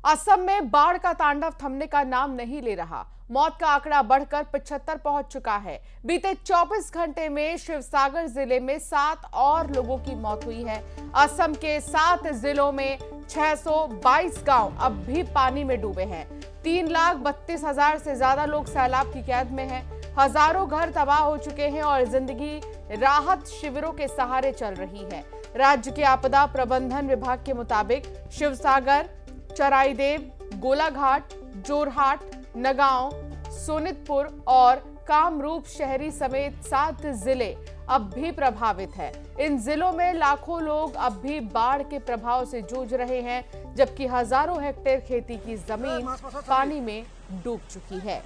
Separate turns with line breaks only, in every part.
असम में बाढ़ का तांडव थमने का नाम नहीं ले रहा। मौत का आंकड़ा बढ़कर 75 पहुंच चुका है। बीते 24 घंटे में शिवसागर जिले में 7 और लोगों की मौत हुई है। असम के 7 जिलों में 622 गांव अब भी पानी में डूबे हैं। 3,32,000 से ज्यादा लोग सैलाब की कैद में हैं। हजारों घर तबाह हो चुके हैं और जिंदगी राहत शिविरों के सहारे चल रही है। राज्य के आपदा प्रबंधन विभाग के मुताबिक शिवसागर, चराईदेव, गोलाघाट, जोरहाट, नगांव, सोनितपुर और कामरूप शहरी समेत 7 जिले अब भी प्रभावित हैं। इन जिलों में लाखों लोग अब भी बाढ़ के प्रभाव से जूझ रहे हैं, जबकि हजारों हेक्टेयर खेती की जमीन पानी में डूब चुकी है।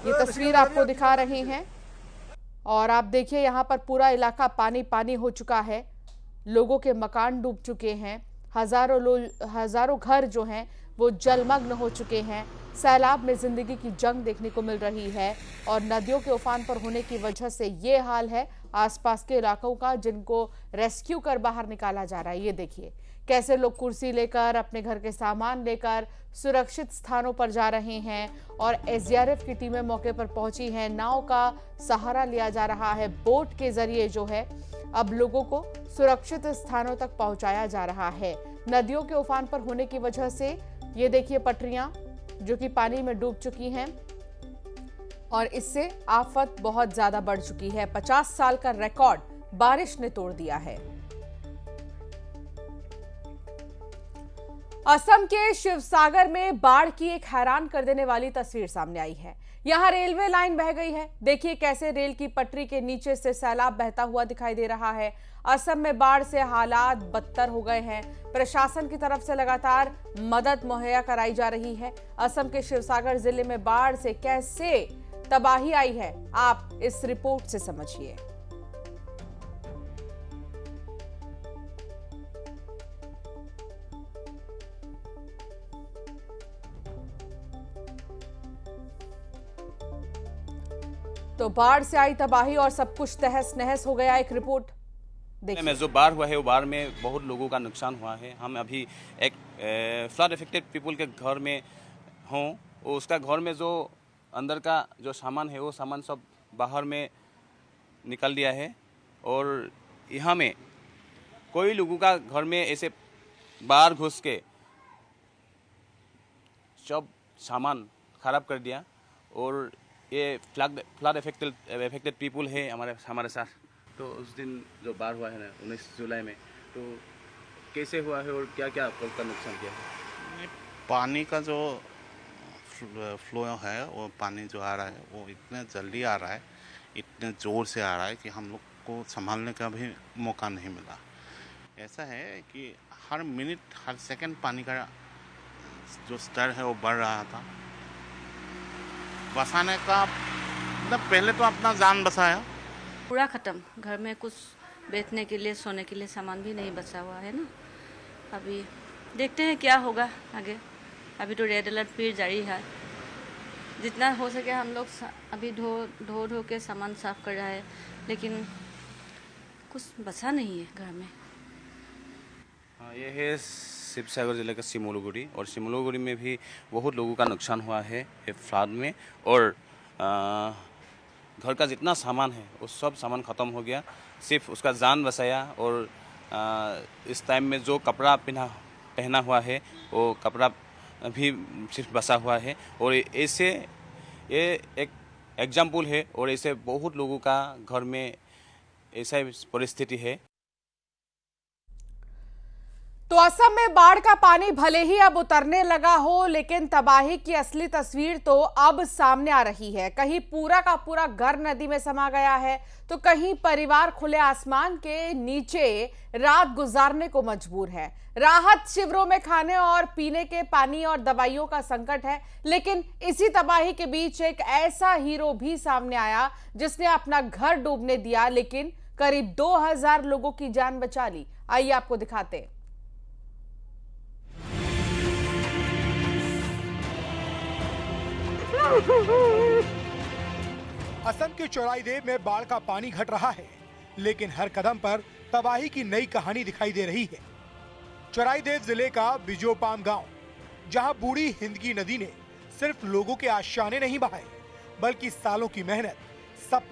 ये तस्वीर आपको दिखा रहे हैं और आप देखिए यहाँ पर पूरा इलाका पानी पानी हो चुका है। लोगों के मकान डूब चुके हैं। हजारों घर जो हैं वो जलमग्न हो चुके हैं। सैलाब में जिंदगी की जंग देखने को मिल रही है और नदियों के उफान पर होने की वजह से ये हाल है आसपास के इलाकों का, जिनको रेस्क्यू कर बाहर निकाला जा रहा है। ये देखिए कैसे लोग कुर्सी लेकर, अपने घर के सामान लेकर सुरक्षित स्थानों पर जा रहे हैं और एसडीआरएफ की टीमें मौके पर पहुंची हैं। नाव का सहारा लिया जा रहा है। बोट के जरिए जो है अब लोगों को सुरक्षित स्थानों तक पहुंचाया जा रहा है। नदियों के उफान पर होने की वजह से ये देखिए पटरियां जो कि पानी में डूब चुकी हैं और इससे आफत बहुत ज्यादा बढ़ चुकी है। 50 साल का रिकॉर्ड बारिश ने तोड़ दिया है। असम के शिवसागर में बाढ़ की एक हैरान कर देने वाली तस्वीर सामने आई है। यहां रेलवे लाइन बह गई है। देखिए कैसे रेल की पटरी के नीचे से सैलाब बहता हुआ दिखाई दे रहा है। असम में बाढ़ से हालात बदतर हो गए हैं। प्रशासन की तरफ से लगातार मदद मुहैया कराई जा रही है। असम के शिवसागर जिले में बाढ़ से कैसे तबाही आई है, आप इस रिपोर्ट से समझिए। तो बाढ़ से आई तबाही और सब कुछ तहस नहस हो गया। एक रिपोर्ट देखिए।
में जो बाढ़ हुआ है वो बाढ़ में बहुत लोगों का नुकसान हुआ है। हम अभी एक फ्लड इफेक्टेड पीपल के घर में हों, उसका घर में जो अंदर का जो सामान है वो सामान सब बाहर में निकल दिया है और यहाँ में कोई लोगों का घर में ऐसे बाढ़ घुस के सब सामान खराब कर दिया। और ये फ्लड इफेक्टेड पीपल है हमारे साथ। तो उस दिन जो बाढ़ हुआ है ना 19 जुलाई में, तो कैसे हुआ है और क्या क्या का नुकसान किया है?
पानी का जो फ्लो है, वो पानी जो आ रहा है वो इतने जल्दी आ रहा है, इतने ज़ोर से आ रहा है कि हम लोग को संभालने का भी मौका नहीं मिला। ऐसा है कि हर मिनट हर सेकंड पानी का जो स्तर है वो बढ़ रहा था। बचाने का मतलब पहले तो अपना जान बचाया,
पूरा ख़त्म। घर में कुछ बैठने के लिए, सोने के लिए सामान भी नहीं बचा हुआ है ना। अभी देखते हैं क्या होगा आगे। अभी तो रेड अलर्ट फिर जारी है। जितना हो सके हम लोग अभी धो के सामान साफ कर रहा है, लेकिन कुछ बचा नहीं है घर में।
हाँ, ये है शिवसागर जिले का सिमोलुगुड़ी और सिमोलुगुड़ी में भी बहुत लोगों का नुकसान हुआ है फ्लड में। और घर का जितना सामान है वो सब सामान ख़त्म हो गया। सिर्फ उसका जान बचाया और इस टाइम में जो कपड़ा पहना हुआ है वो कपड़ा भी सिर्फ बचा हुआ है। और ऐसे ये एक एग्जाम्पल है और ऐसे बहुत लोगों का घर में ऐसा परिस्थिति है।
तो असम में बाढ़ का पानी भले ही अब उतरने लगा हो, लेकिन तबाही की असली तस्वीर तो अब सामने आ रही है। कहीं पूरा का पूरा घर नदी में समा गया है, तो कहीं परिवार खुले आसमान के नीचे रात गुजारने को मजबूर है। राहत शिविरों में खाने और पीने के पानी और दवाइयों का संकट है। लेकिन इसी तबाही के बीच एक ऐसा हीरो भी सामने आया जिसने अपना घर डूबने दिया, लेकिन करीब 2000 लोगों की जान बचा ली। आइए आपको दिखाते हैं।
असम के चौराईदेव में बाढ़ का पानी घट रहा है, लेकिन हर कदम पर तबाही की नई कहानी दिखाई दे रही है। चराईदेव जिले का बिजोपाम गांव, जहां बूढ़ी हिंदकी नदी ने सिर्फ लोगों के आशाने नहीं बहाए, बल्कि सालों की मेहनत, सपने